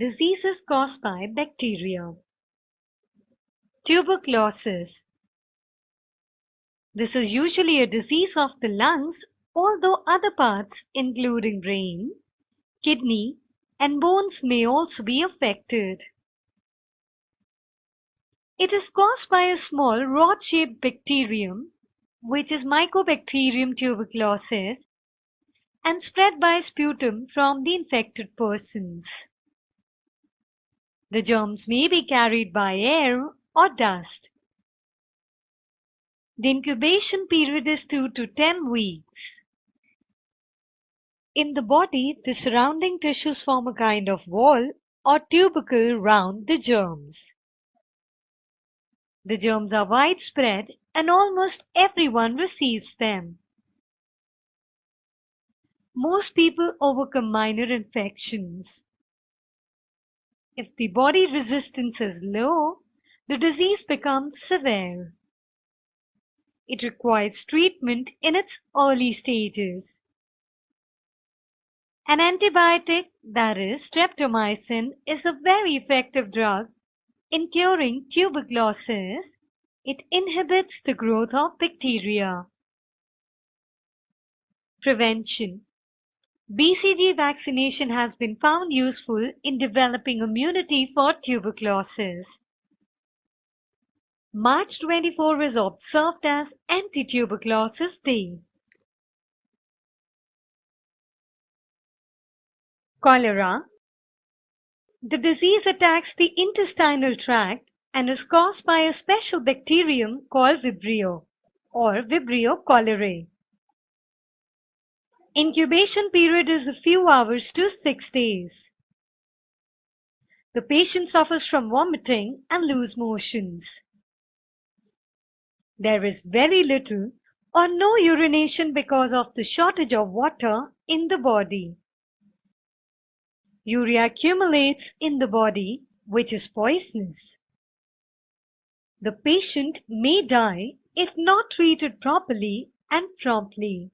Diseases caused by bacteria. Tuberculosis. This is usually a disease of the lungs, although other parts, including brain, kidney, and bones may also be affected. It is caused by a small rod-shaped bacterium, which is Mycobacterium tuberculosis, and spread by sputum from the infected persons. The germs may be carried by air or dust. The incubation period is 2 to 10 weeks. In the body, the surrounding tissues form a kind of wall or tubercle round the germs. The germs are widespread and almost everyone receives them. Most people overcome minor infections. If the body resistance is low, the disease becomes severe. It requires treatment in its early stages. An antibiotic, that is streptomycin, is a very effective drug in curing tuberculosis. It inhibits the growth of bacteria. Prevention. BCG vaccination has been found useful in developing immunity for tuberculosis. March 24 is observed as Anti-Tuberculosis Day. Cholera. The disease attacks the intestinal tract and is caused by a special bacterium called Vibrio or Vibrio cholerae. Incubation period is a few hours to 6 days. The patient suffers from vomiting and loose motions. There is very little or no urination because of the shortage of water in the body. Urea accumulates in the body, which is poisonous. The patient may die if not treated properly and promptly.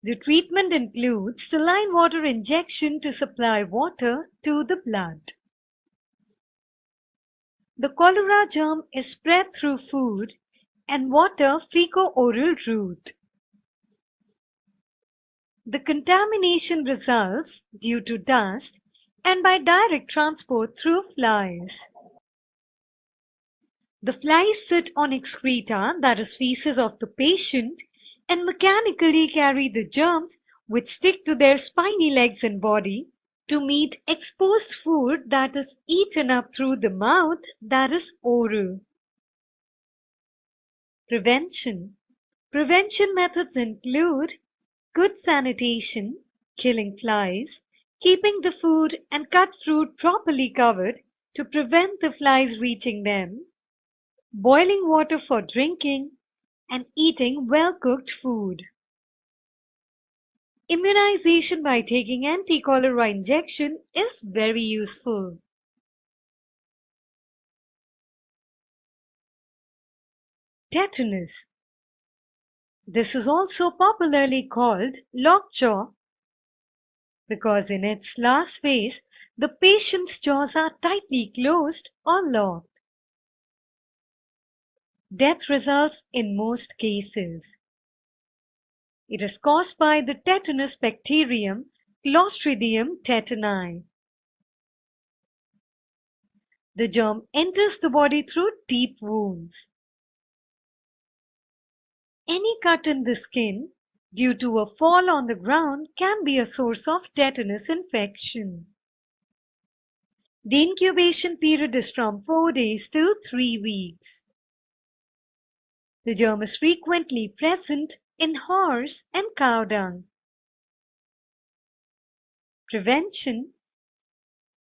The treatment includes saline water injection to supply water to the blood. The cholera germ is spread through food and water fecal-oral route. The contamination results due to dust and by direct transport through flies. The flies sit on excreta, that is feces of the patient, and mechanically carry the germs which stick to their spiny legs and body to meet exposed food that is eaten up through the mouth, that is oral. Prevention. Prevention methods include good sanitation, killing flies, keeping the food and cut fruit properly covered to prevent the flies reaching them, boiling water for drinking, and eating well-cooked food. Immunization by taking anti-cholera injection is very useful. Tetanus. This is also popularly called lockjaw because in its last phase, the patient's jaws are tightly closed or locked. Death results in most cases. It is caused by the tetanus bacterium Clostridium tetani. The germ enters the body through deep wounds. Any cut in the skin due to a fall on the ground can be a source of tetanus infection. The incubation period is from 4 days to 3 weeks. The germ is frequently present in horse and cow dung. Prevention.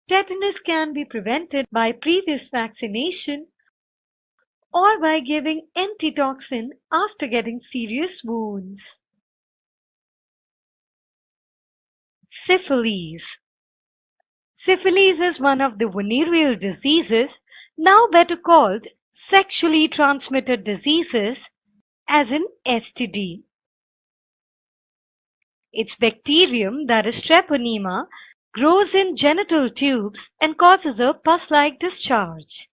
Tetanus can be prevented by previous vaccination or by giving antitoxin after getting serious wounds. Syphilis. Syphilis is one of the venereal diseases, now better called sexually transmitted diseases, as in STD. Its bacterium, that is Treponema, grows in genital tubes and causes a pus-like discharge.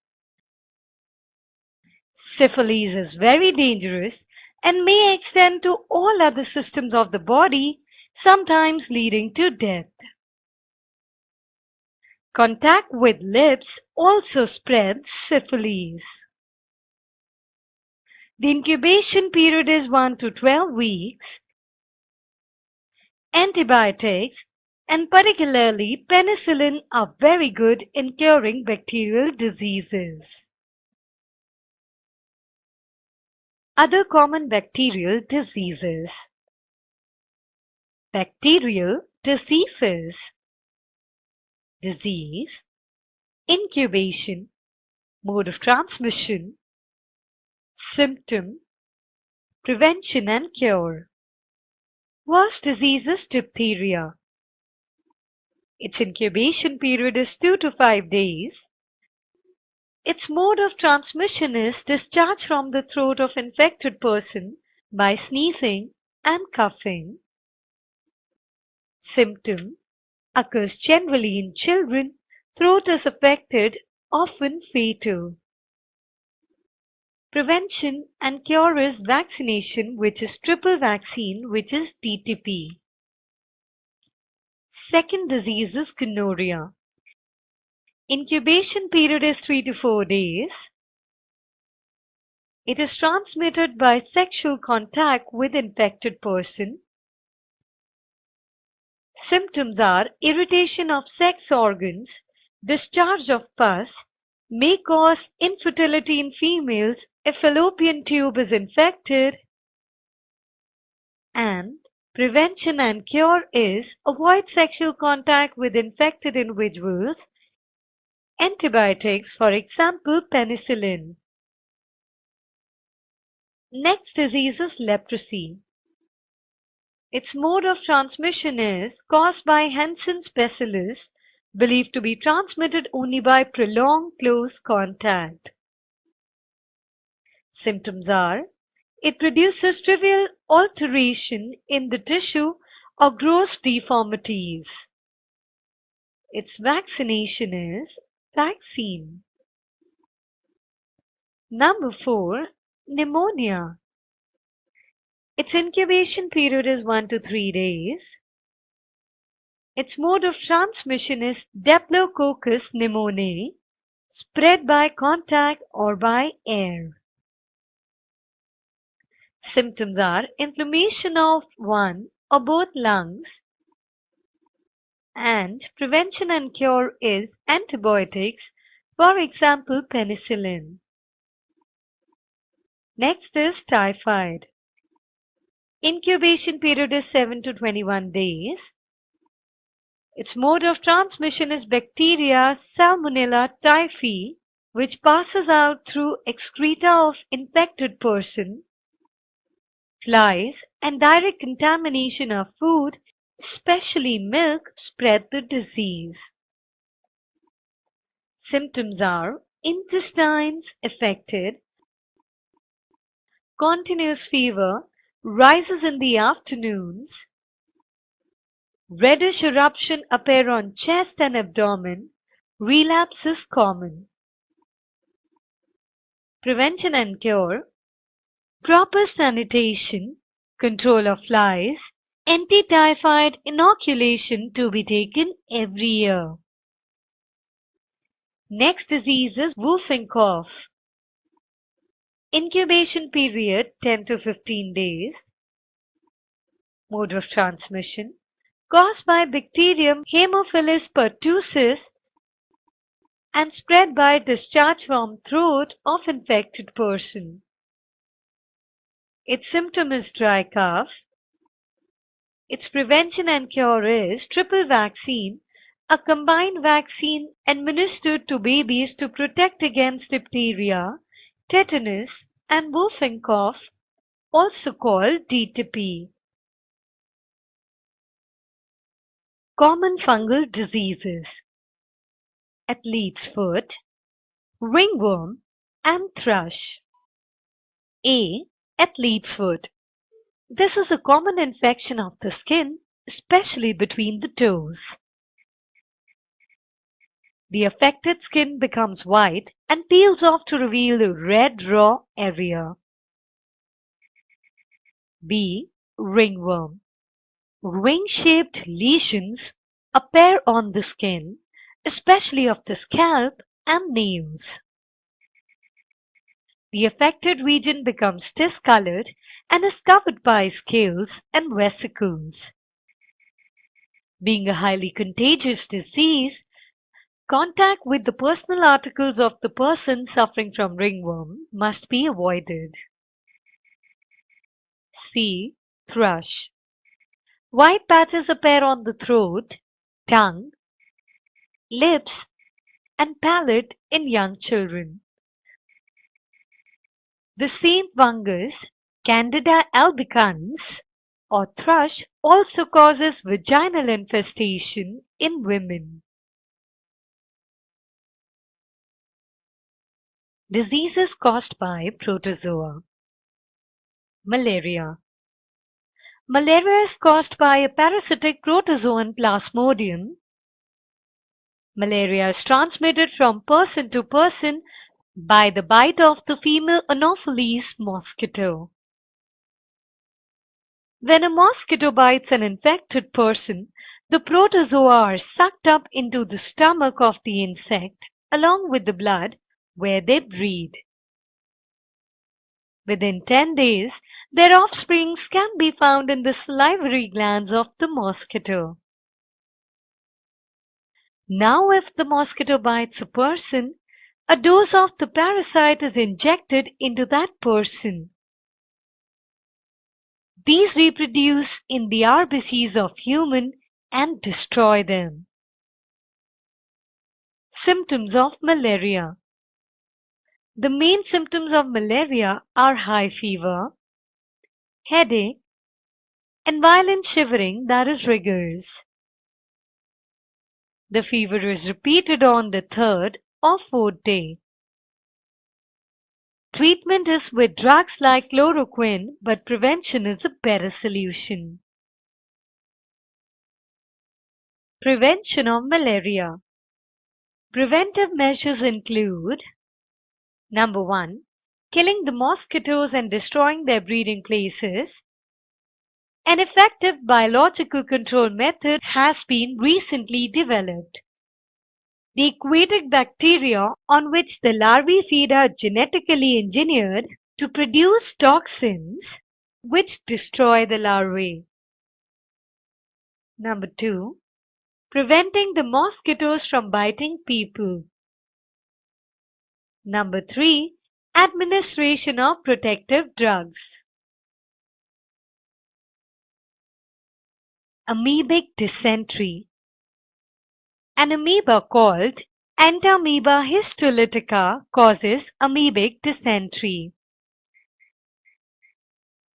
Syphilis is very dangerous and may extend to all other systems of the body, sometimes leading to death. Contact with lips also spreads syphilis. The incubation period is 1 to 12 weeks. Antibiotics, and particularly penicillin, are very good in curing bacterial diseases. Other common bacterial diseases. Bacterial diseases. Disease, incubation, mode of transmission, symptom, prevention and cure. Worst disease is diphtheria. Its incubation period is 2 to 5 days. Its mode of transmission is discharge from the throat of infected person by sneezing and coughing. Symptom occurs generally in children. Throat is affected, often fatal. Prevention and cure is vaccination, which is triple vaccine, which is DTP. Second disease is gonorrhea. Incubation period is 3 to 4 days. It is transmitted by sexual contact with infected person. Symptoms are irritation of sex organs, discharge of pus, may cause infertility in females if fallopian tube is infected, and prevention and cure is avoid sexual contact with infected individuals. Antibiotics, for example, penicillin. Next disease is leprosy. Its mode of transmission is caused by Hansen's bacillus, believed to be transmitted only by prolonged close contact. Symptoms are it produces trivial alteration in the tissue or gross deformities. Its vaccination is vaccine. Number 4. Pneumonia. Its incubation period is 1 to 3 days. Its mode of transmission is Diplococcus pneumoniae, spread by contact or by air. Symptoms are inflammation of one or both lungs, and prevention and cure is antibiotics, for example penicillin. Next is typhoid. Incubation period is 7 to 21 days. Its mode of transmission is bacteria Salmonella typhi, which passes out through excreta of infected person, flies, and direct contamination of food, especially milk, spread the disease. Symptoms are intestines affected, continuous fever, rises in the afternoons, reddish eruption appear on chest and abdomen, relapse is common. Prevention and cure: proper sanitation, control of flies, anti-typhoid inoculation to be taken every year. Next disease is whooping cough. Incubation period 10 to 15 days. Mode of transmission caused by bacterium Haemophilus pertussis and spread by discharge from throat of infected person. Its symptom is dry cough. Its prevention and cure is triple vaccine, a combined vaccine administered to babies to protect against diphtheria, tetanus, and whooping cough, also called DTP. Common fungal diseases: athlete's foot, ringworm, and thrush. A. Athlete's foot. This is a common infection of the skin, especially between the toes. The affected skin becomes white and peels off to reveal a red raw area. B. Ringworm. Ring-shaped lesions appear on the skin, especially of the scalp and nails. The affected region becomes discolored and is covered by scales and vesicles. Being a highly contagious disease, contact with the personal articles of the person suffering from ringworm must be avoided. C. Thrush. White patches appear on the throat, tongue, lips, and palate in young children. The same fungus, Candida albicans, or thrush, also causes vaginal infestation in women. Diseases caused by protozoa. Malaria. Malaria is caused by a parasitic protozoan Plasmodium. Malaria is transmitted from person to person by the bite of the female Anopheles mosquito. When a mosquito bites an infected person, the protozoa are sucked up into the stomach of the insect along with the blood where they breed. Within 10 days, their offsprings can be found in the salivary glands of the mosquito. Now, if the mosquito bites a person, a dose of the parasite is injected into that person. These reproduce in the RBCs of human and destroy them. Symptoms of malaria. The main symptoms of malaria are high fever, headache, and violent shivering, that is rigors. The fever is repeated on the third or fourth day. Treatment is with drugs like chloroquine, but prevention is a better solution. Prevention of malaria. Preventive measures include: Number 1. Killing the mosquitoes and destroying their breeding places. An effective biological control method has been recently developed. The aquatic bacteria on which the larvae feed are genetically engineered to produce toxins which destroy the larvae. Number 2. Preventing the mosquitoes from biting people. Number 3. Administration of protective drugs. Amoebic dysentery. An amoeba called Entamoeba histolytica causes amoebic dysentery.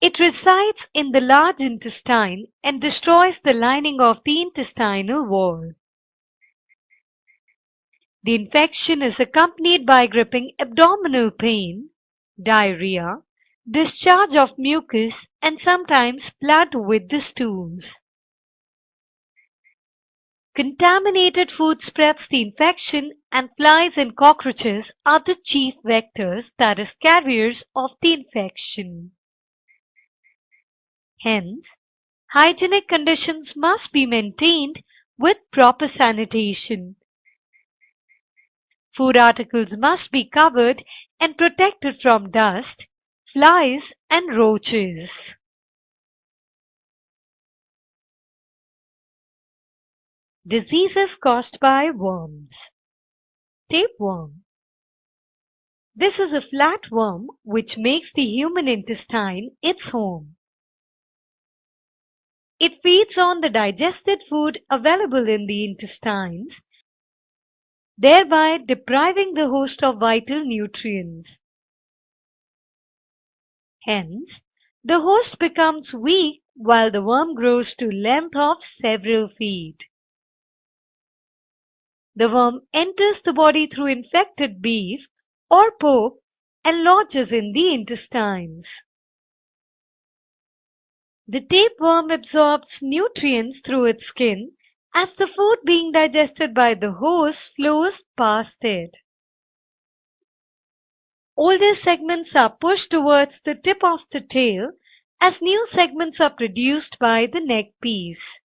It resides in the large intestine and destroys the lining of the intestinal wall. The infection is accompanied by gripping abdominal pain, diarrhea, discharge of mucus, and sometimes blood with the stools. Contaminated food spreads the infection, and flies and cockroaches are the chief vectors, that is, carriers of the infection. Hence, hygienic conditions must be maintained with proper sanitation. Food articles must be covered and protected from dust, flies, and roaches. Diseases caused by worms. Tapeworm. This is a flatworm which makes the human intestine its home. It feeds on the digested food available in the intestines, thereby depriving the host of vital nutrients. Hence, the host becomes weak while the worm grows to length of several feet. The worm enters the body through infected beef or pork and lodges in the intestines. The tapeworm absorbs nutrients through its skin as the food being digested by the host flows past it. Older segments are pushed towards the tip of the tail as new segments are produced by the neck piece.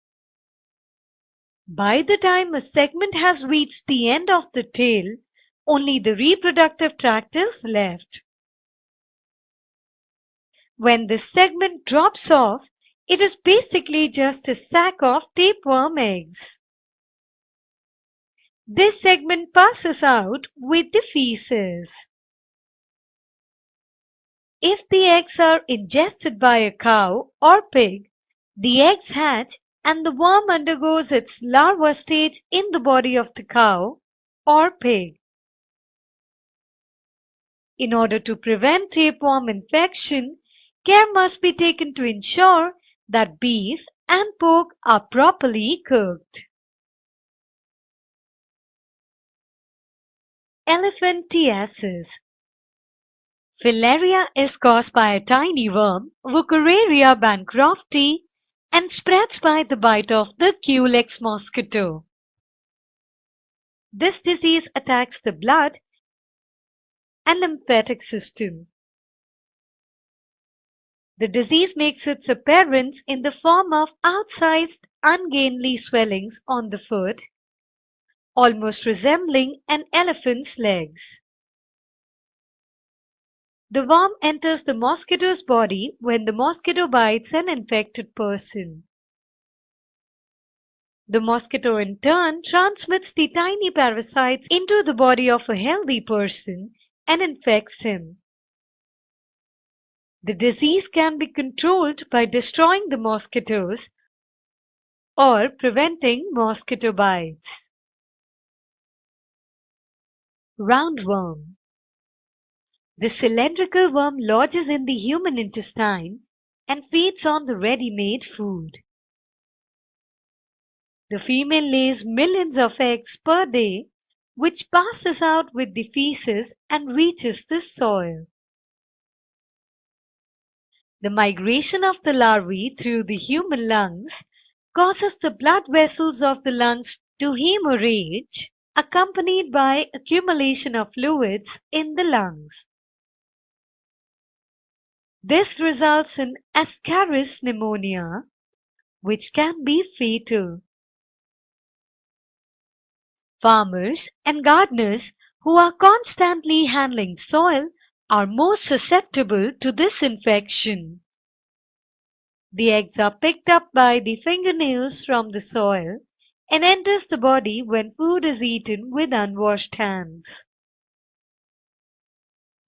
By the time a segment has reached the end of the tail, only the reproductive tract is left. When this segment drops off, it is basically just a sack of tapeworm eggs. This segment passes out with the feces. If the eggs are ingested by a cow or pig, the eggs hatch and the worm undergoes its larva stage in the body of the cow or pig. In order to prevent tapeworm infection, care must be taken to ensure that beef and pork are properly cooked. Elephantiasis. Filaria is caused by a tiny worm, Wuchereria bancrofti, and spreads by the bite of the Culex mosquito. This disease attacks the blood and lymphatic system. The disease makes its appearance in the form of outsized, ungainly swellings on the foot, almost resembling an elephant's legs. The worm enters the mosquito's body when the mosquito bites an infected person. The mosquito in turn transmits the tiny parasites into the body of a healthy person and infects him. The disease can be controlled by destroying the mosquitoes or preventing mosquito bites. Roundworm. The cylindrical worm lodges in the human intestine and feeds on the ready-made food. The female lays millions of eggs per day, which passes out with the feces and reaches the soil. The migration of the larvae through the human lungs causes the blood vessels of the lungs to hemorrhage, accompanied by accumulation of fluids in the lungs. This results in ascaris pneumonia, which can be fatal. Farmers and gardeners who are constantly handling soil are most susceptible to this infection. The eggs are picked up by the fingernails from the soil and enters the body when food is eaten with unwashed hands.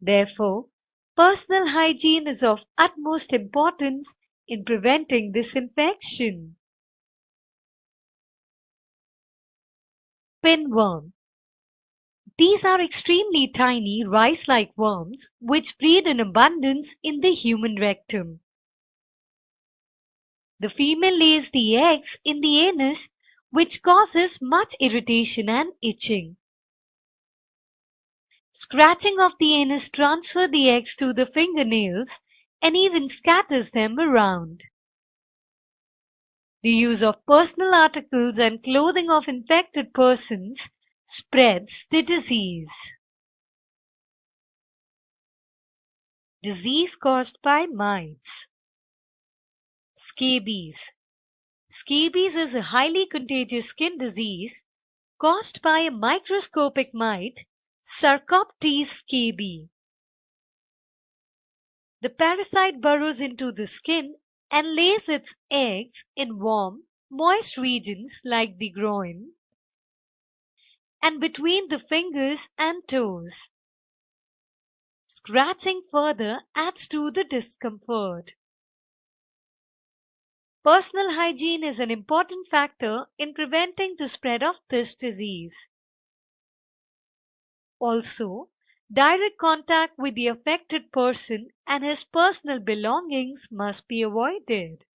Therefore, personal hygiene is of utmost importance in preventing this infection. Pinworm. These are extremely tiny rice-like worms which breed in abundance in the human rectum. The female lays the eggs in the anus, which causes much irritation and itching. Scratching of the anus transfers the eggs to the fingernails and even scatters them around. The use of personal articles and clothing of infected persons spreads the disease. Disease caused by mites. Scabies. Scabies is a highly contagious skin disease caused by a microscopic mite, Sarcoptes scabies. The parasite burrows into the skin and lays its eggs in warm, moist regions like the groin and between the fingers and toes. Scratching further adds to the discomfort. Personal hygiene is an important factor in preventing the spread of this disease. Also, direct contact with the affected person and his personal belongings must be avoided.